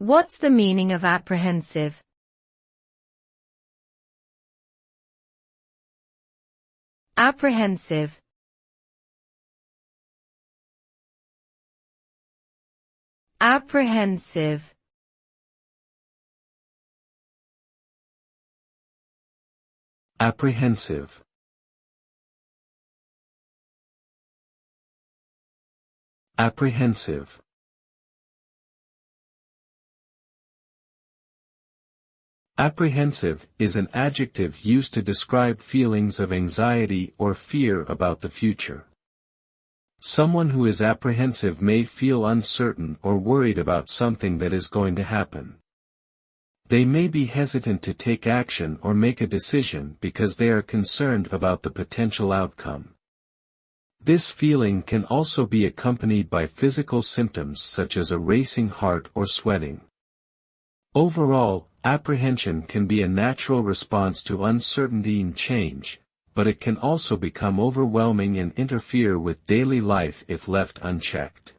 What's the meaning of apprehensive? Apprehensive. Apprehensive. Apprehensive. Apprehensive. Apprehensive is an adjective used to describe feelings of anxiety or fear about the future. Someone who is apprehensive may feel uncertain or worried about something that is going to happen. They may be hesitant to take action or make a decision because they are concerned about the potential outcome. This feeling can also be accompanied by physical symptoms such as a racing heart or sweating. Overall, apprehension can be a natural response to uncertainty and change, but it can also become overwhelming and interfere with daily life if left unchecked.